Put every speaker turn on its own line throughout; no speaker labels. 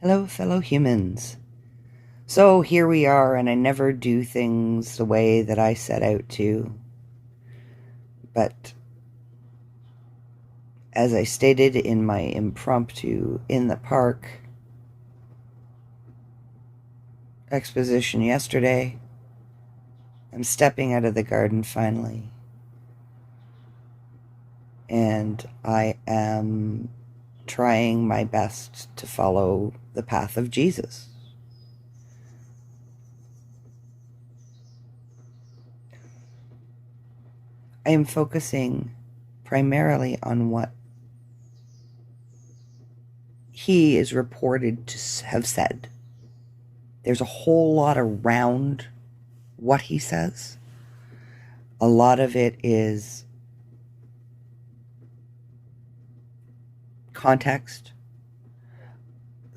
Hello, fellow humans. So here we are, and I never do things the way that I set out to. But as I stated in my impromptu in the park exposition yesterday, I'm stepping out of the garden finally. And I am trying my best to follow the path of Jesus. I am focusing primarily on what he is reported to have said. There's a whole lot around what he says. A lot of it is context.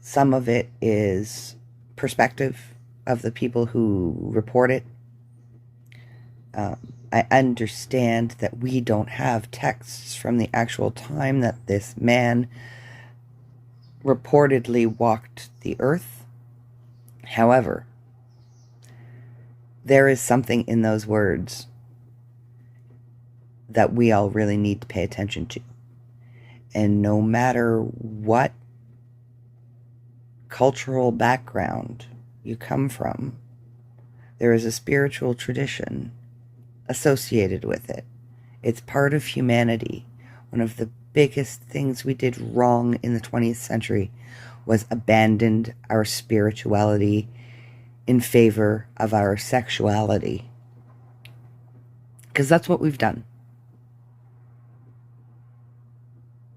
Some of it is perspective of the people who report it. I understand that we don't have texts from the actual time that this man reportedly walked the earth. However, there is something in those words that we all really need to pay attention to. And no matter what cultural background you come from, there is a spiritual tradition associated with it. It's part of humanity. One of the biggest things we did wrong in the 20th century was abandoned our spirituality in favor of our sexuality. Because that's what we've done.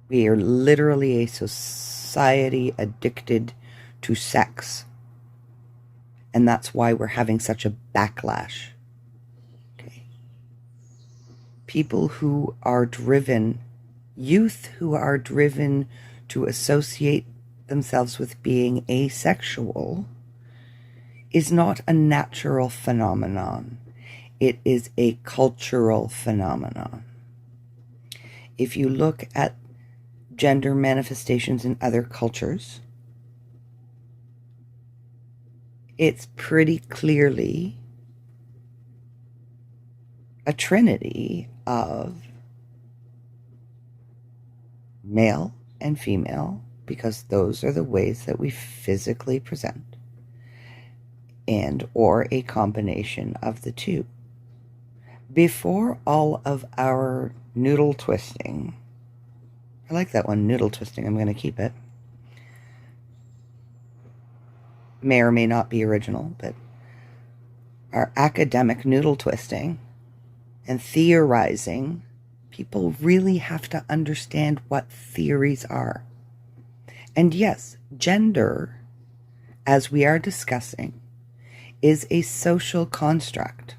We are literally a society addicted to sex. And that's why we're having such a backlash. Okay. People who are driven, youth who are driven to associate themselves with being asexual is not a natural phenomenon. It is a cultural phenomenon. If you look at gender manifestations in other cultures, it's pretty clearly a trinity of male and female, because those are the ways that we physically present, and or a combination of the two. Before all of our noodle twisting, I like that one, noodle twisting, I'm going to keep it. May or may not be original, but our academic noodle twisting and theorizing, people really have to understand what theories are. And yes, gender, as we are discussing, is a social construct.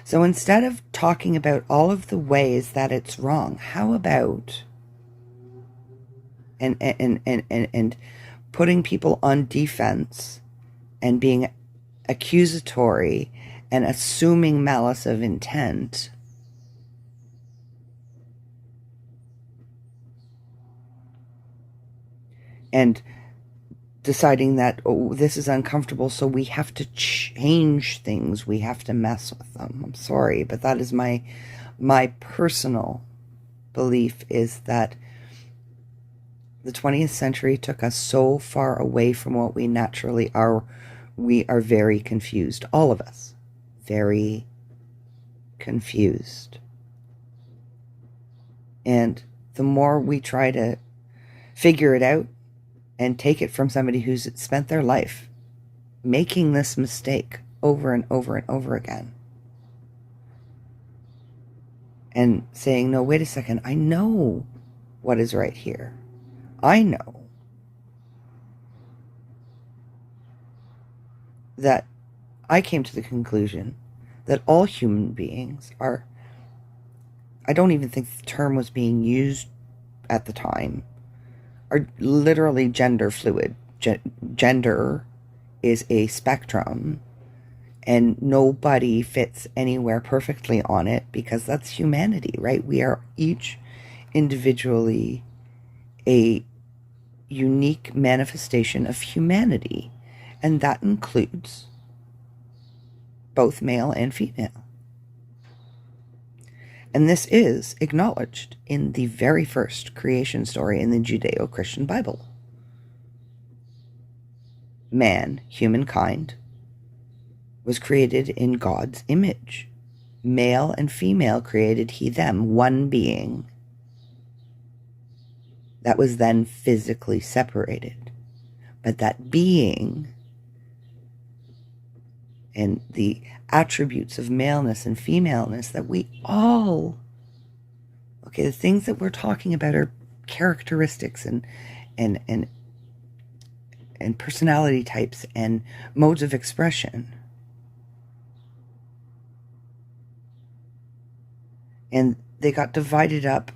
So instead of talking about all of the ways that it's wrong, how about and putting people on defense and being accusatory and assuming malice of intent and deciding that, oh, this is uncomfortable, so we have to change things, we have to mess with them. I'm sorry, but that is my personal belief, is that the 20th century took us so far away from what we naturally are. We are very confused, all of us, very confused. And the more we try to figure it out and take it from somebody who's spent their life making this mistake over and over and over again, and saying, no, wait a second, I know what is right here. I know that I came to the conclusion that all human beings are, I don't even think the term was being used at the time, are literally gender fluid. Gender is a spectrum, and nobody fits anywhere perfectly on it, because that's humanity, right? We are each individually a unique manifestation of humanity, and that includes both male and female. And this is acknowledged in the very first creation story in the Judeo-Christian Bible. Man, humankind, was created in God's image. Male and female created he them, one being. That was then physically separated. But that being and the attributes of maleness and femaleness that we all, okay, the things that we're talking about are characteristics and personality types and modes of expression. And they got divided up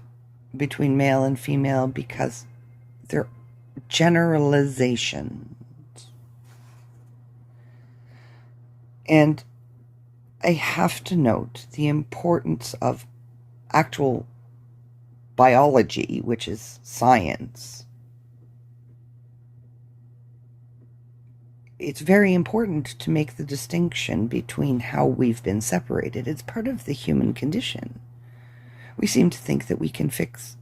between male and female because they're generalizations. And I have to note the importance of actual biology, which is science. It's very important to make the distinction between how we've been separated. It's part of the human condition. We seem to think that we can fix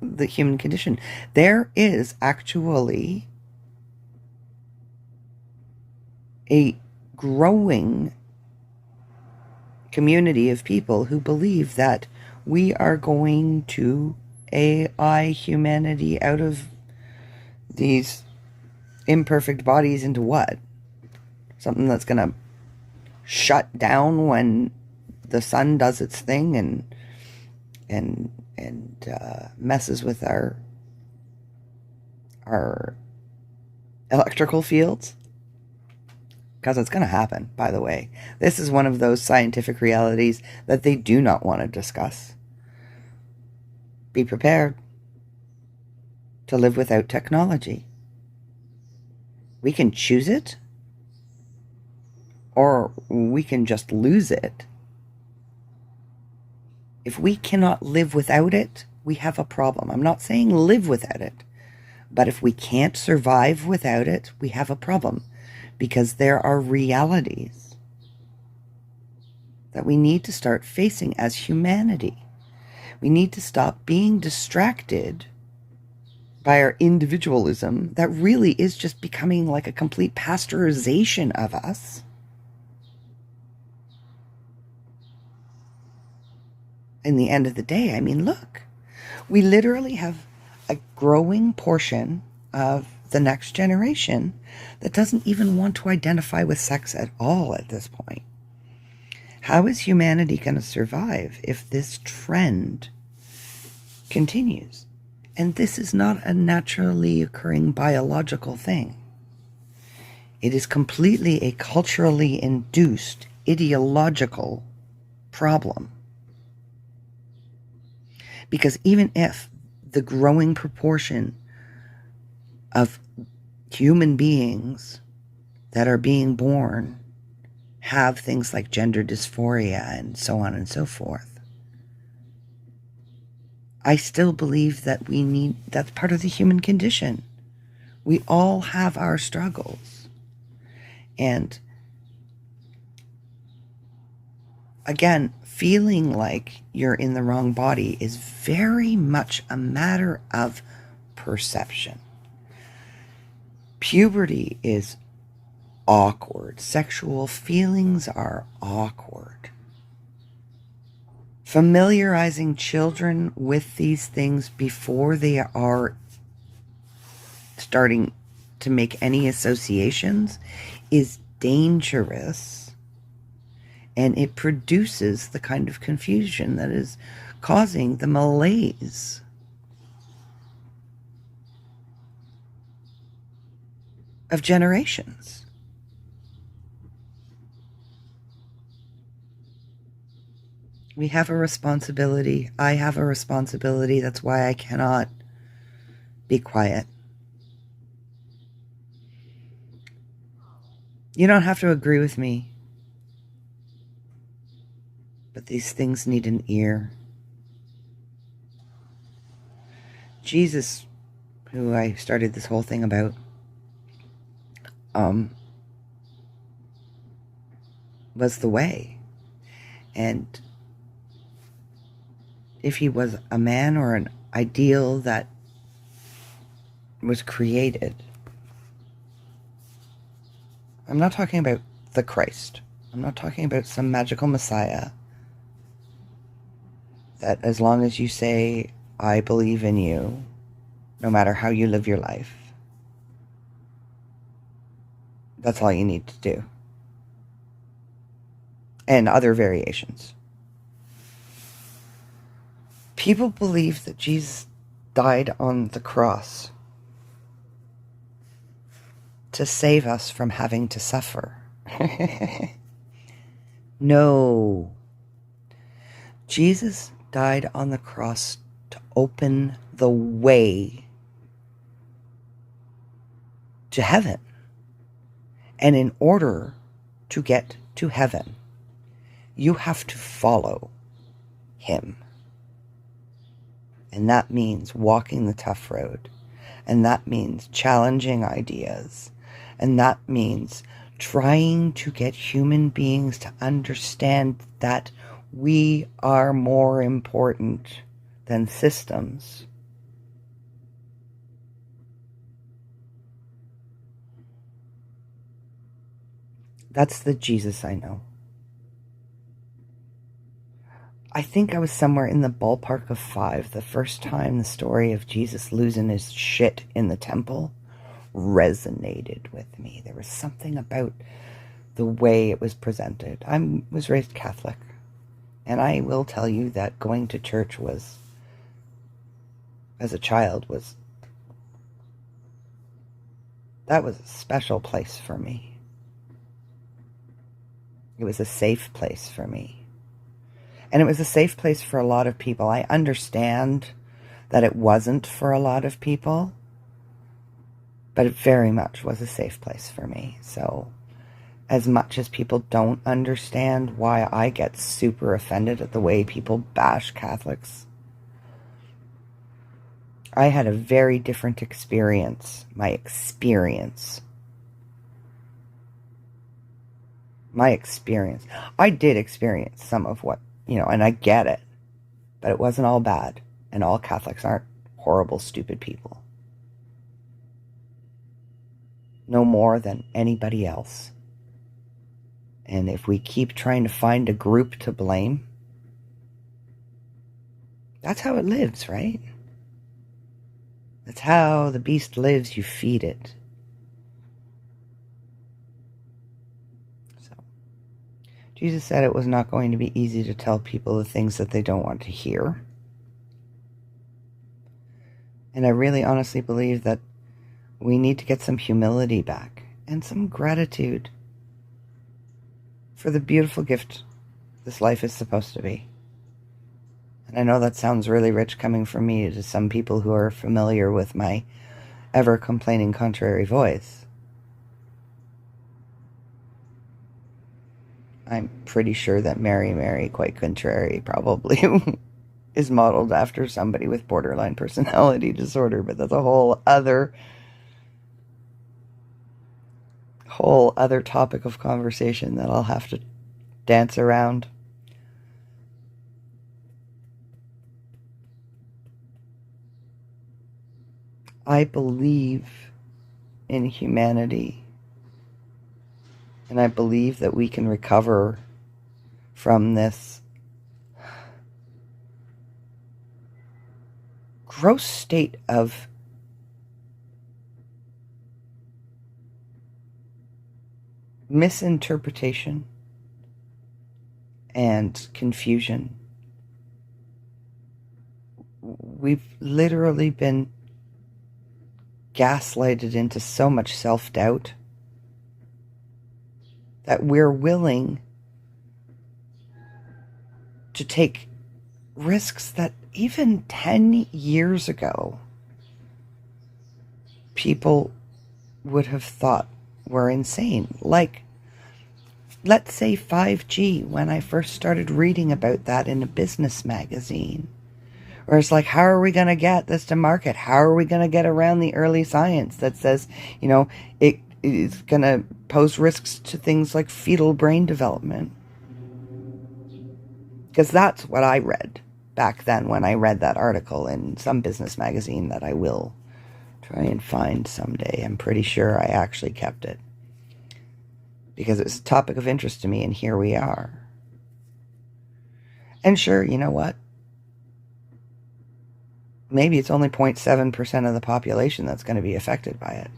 the human condition. There is actually a growing community of people who believe that we are going to AI humanity out of these imperfect bodies into what? Something that's going to shut down when the sun does its thing and messes with our electrical fields? Because it's going to happen, by the way. This is one of those scientific realities that they do not want to discuss. Be prepared to live without technology. We can choose it, or we can just lose it. If we cannot live without it, we have a problem. I'm not saying live without it, but if we can't survive without it, we have a problem, because there are realities that we need to start facing as humanity. We need to stop being distracted by our individualism that really is just becoming like a complete pasteurization of us. In the end of the day, I mean, look, we literally have a growing portion of the next generation that doesn't even want to identify with sex at all at this point. How is humanity going to survive if this trend continues? And this is not a naturally occurring biological thing. It is completely a culturally induced ideological problem. Because even if the growing proportion of human beings that are being born have things like gender dysphoria and so on and so forth, I still believe that that's part of the human condition. We all have our struggles. And again, feeling like you're in the wrong body is very much a matter of perception. Puberty is awkward. Sexual feelings are awkward. Familiarizing children with these things before they are starting to make any associations is dangerous. And it produces the kind of confusion that is causing the malaise. Of generations. We have a responsibility. I have a responsibility. That's why I cannot be quiet. You don't have to agree with me. But these things need an ear. Jesus, who I started this whole thing about, was the way. And if he was a man or an ideal that was created, I'm not talking about the Christ. I'm not talking about some magical Messiah that as long as you say, I believe in you, no matter how you live your life, that's all you need to do. And other variations. People believe that Jesus died on the cross to save us from having to suffer. No. Jesus died on the cross to open the way to heaven. And in order to get to heaven, you have to follow him. And that means walking the tough road. And that means challenging ideas. And that means trying to get human beings to understand that we are more important than systems. That's the Jesus I know. I think I was somewhere in the ballpark of 5 the first time the story of Jesus losing his shit in the temple resonated with me. There was something about the way it was presented. I was raised Catholic, and I will tell you that going to church was, as a child, that was a special place for me. It was a safe place for me. And it was a safe place for a lot of people. I understand that it wasn't for a lot of people, but it very much was a safe place for me. So as much as people don't understand why I get super offended at the way people bash Catholics, I had a very different experience. My experience. I did experience some of what, and I get it, but it wasn't all bad, and all Catholics aren't horrible, stupid people. No more than anybody else. And if we keep trying to find a group to blame, that's how it lives, right? That's how the beast lives, you feed it. Jesus said it was not going to be easy to tell people the things that they don't want to hear. And I really honestly believe that we need to get some humility back and some gratitude for the beautiful gift this life is supposed to be. And I know that sounds really rich coming from me to some people who are familiar with my ever-complaining contrary voice. I'm pretty sure that Mary, quite contrary, probably is modeled after somebody with borderline personality disorder, but that's a whole other topic of conversation that I'll have to dance around. I believe in humanity. And I believe that we can recover from this gross state of misinterpretation and confusion. We've literally been gaslighted into so much self-doubt that we're willing to take risks that even 10 years ago people would have thought were insane. Like, let's say 5G, when I first started reading about that in a business magazine, Or it's like, how are we going to get this to market? How are we going to get around the early science that says, it is going to pose risks to things like fetal brain development? Because that's what I read back then when I read that article in some business magazine that I will try and find someday. I'm pretty sure I actually kept it, because it was a topic of interest to me, and here we are. And sure, you know what? Maybe it's only 0.7% of the population that's going to be affected by it.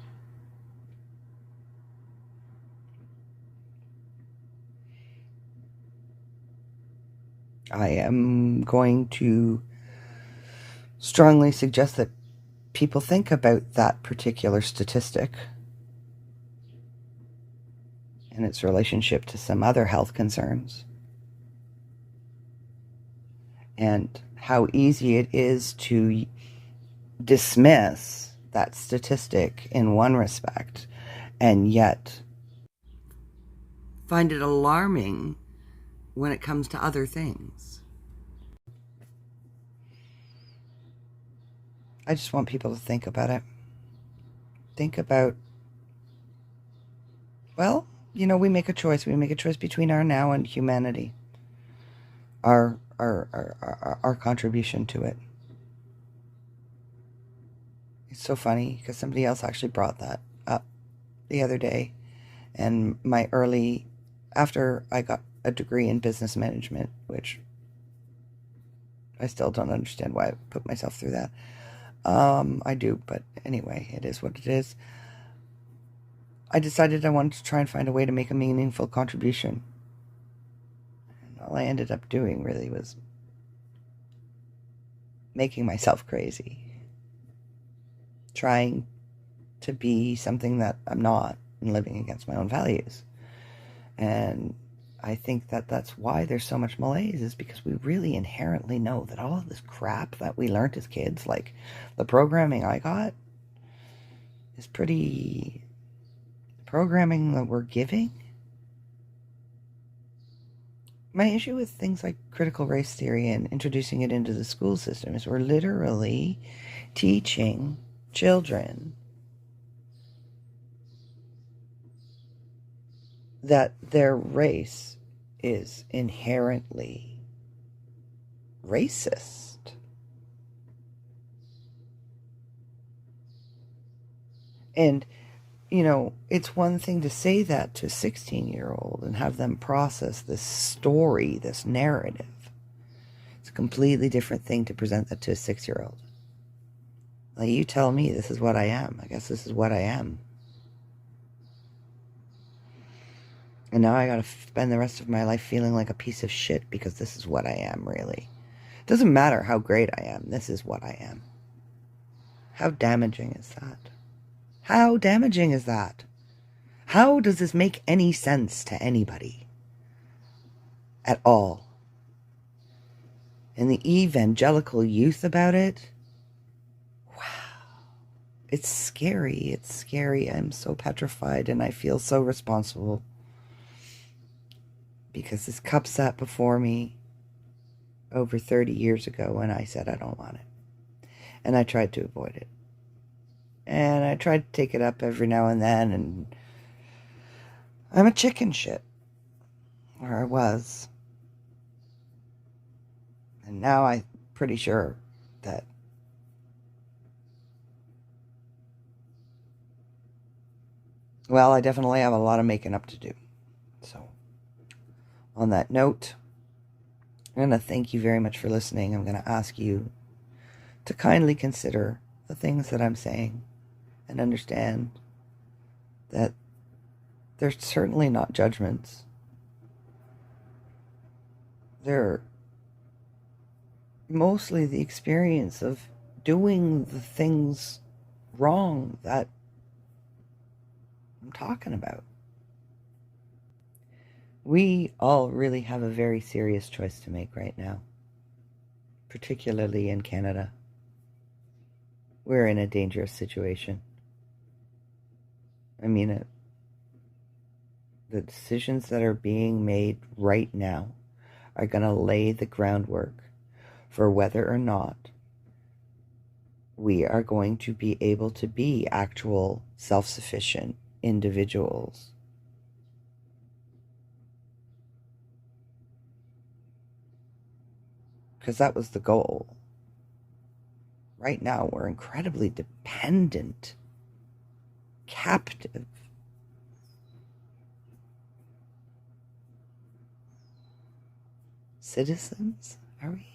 I am going to strongly suggest that people think about that particular statistic and its relationship to some other health concerns, and how easy it is to dismiss that statistic in one respect and yet find it alarming when it comes to other things. I just want people to think about it. Think about, well, we make a choice. We make a choice between our now and humanity, our contribution to it. It's so funny because somebody else actually brought that up the other day, and after I got a degree in business management, which I still don't understand why I put myself through that. I do, but anyway, it is what it is. I decided I wanted to try and find a way to make a meaningful contribution. And all I ended up doing really was making myself crazy. Trying to be something that I'm not, and living against my own values. And I think that that's why there's so much malaise, is because we really inherently know that all of this crap that we learned as kids, like the programming I got, is pretty... programming that we're giving. My issue with things like critical race theory and introducing it into the school system is we're literally teaching children that their race is inherently racist. And, it's one thing to say that to a 16-year-old and have them process this story, this narrative. It's a completely different thing to present that to a 6-year-old. Like, you tell me this is what I am. I guess this is what I am. And now I gotta spend the rest of my life feeling like a piece of shit because this is what I am, really. It doesn't matter how great I am. This is what I am. How damaging is that? How damaging is that? How does this make any sense to anybody? At all? And the evangelical youth about it? Wow. It's scary. It's scary. I'm so petrified and I feel so responsible. Because this cup sat before me over 30 years ago and I said I don't want it. And I tried to avoid it. And I tried to take it up every now and then, and I'm a chicken shit. Or I was. And now I'm pretty sure that I definitely have a lot of making up to do. So, on that note, I'm going to thank you very much for listening. I'm going to ask you to kindly consider the things that I'm saying and understand that they're certainly not judgments. They're mostly the experience of doing the things wrong that I'm talking about. We all really have a very serious choice to make right now, particularly in Canada. We're in a dangerous situation. I mean it. The decisions that are being made right now are going to lay the groundwork for whether or not we are going to be able to be actual self-sufficient individuals. Because that was the goal. Right now, we're incredibly dependent, captive. Citizens, are we?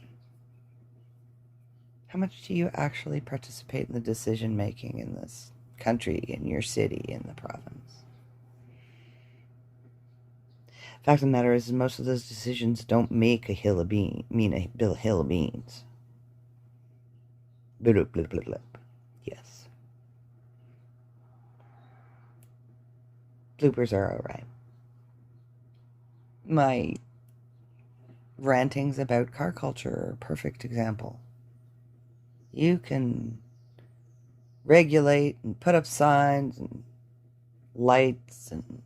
How much do you actually participate in the decision making in this country, in your city, in the province? Fact of the matter is, most of those decisions don't make a hill of beans. Blip, blip, blip, blip. Yes. Bloopers are alright. My rantings about car culture are a perfect example. You can regulate and put up signs and lights and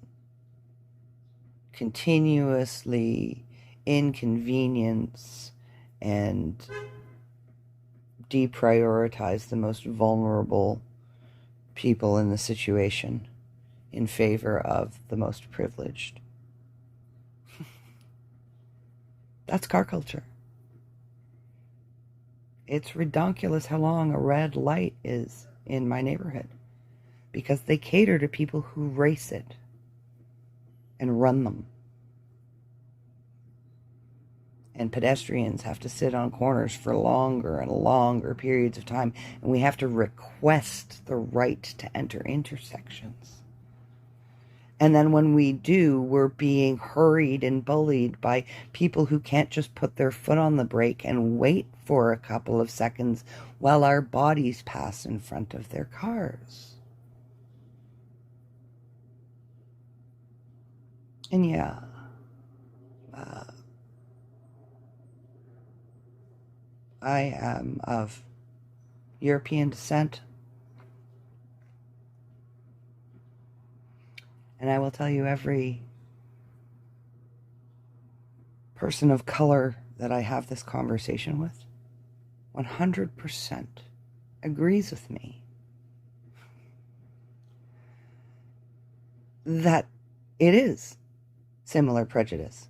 continuously inconvenience and deprioritize the most vulnerable people in the situation in favor of the most privileged. That's car culture. It's ridiculous how long a red light is in my neighborhood because they cater to people who race it and run them. And pedestrians have to sit on corners for longer and longer periods of time, and we have to request the right to enter intersections. And then when we do, we're being hurried and bullied by people who can't just put their foot on the brake and wait for a couple of seconds while our bodies pass in front of their cars. And yeah, I am of European descent. And I will tell you, every person of color that I have this conversation with 100% agrees with me that it is similar prejudice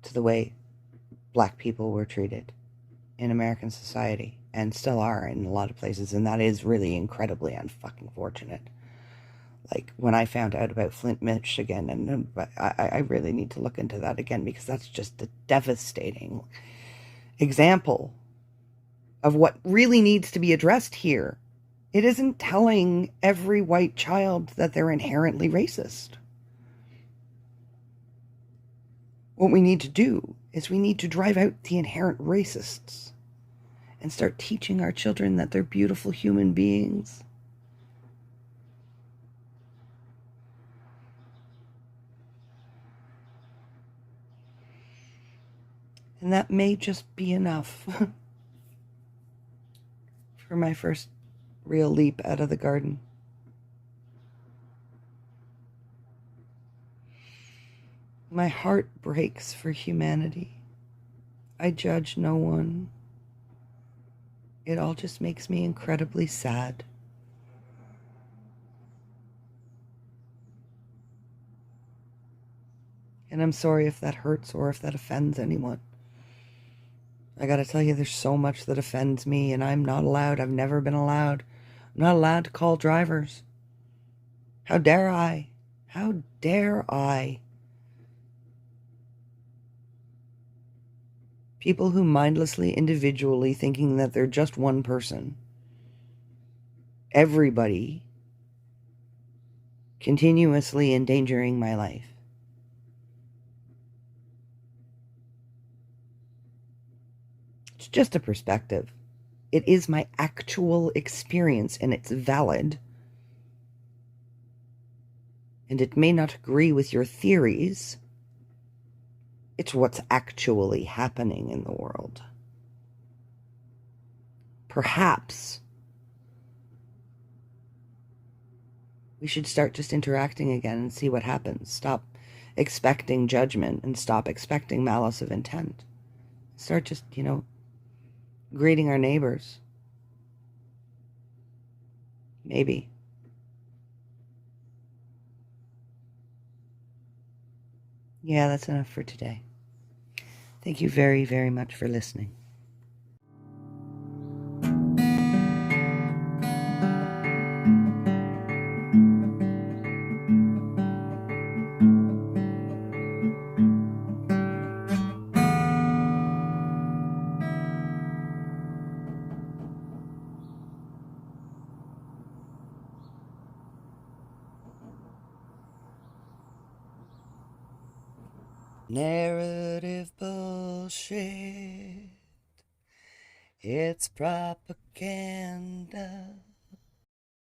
to the way black people were treated in American society, and still are in a lot of places, and that is really incredibly unfucking fortunate. Like, when I found out about Flint, Michigan, and I really need to look into that again, because that's just a devastating example of what really needs to be addressed here. It isn't telling every white child that they're inherently racist. What we need to do is we need to drive out the inherent racists and start teaching our children that they're beautiful human beings. And that may just be enough for my first real leap out of the garden. My heart breaks for humanity. I judge no one. It all just makes me incredibly sad. And I'm sorry if that hurts or if that offends anyone. I gotta tell you, there's so much that offends me, and I'm not allowed. I've never been allowed. I'm not allowed to call drivers. How dare I? How dare I? People who mindlessly, individually, thinking that they're just one person. Everybody continuously endangering my life. It's just a perspective. It is my actual experience, and it's valid. And it may not agree with your theories. It's what's actually happening in the world. Perhaps we should start just interacting again and see what happens. Stop expecting judgment and stop expecting malice of intent. Start just, greeting our neighbors. Maybe. Yeah, that's enough for today. Thank you very, very much for listening. Narrative bullshit. It's propaganda.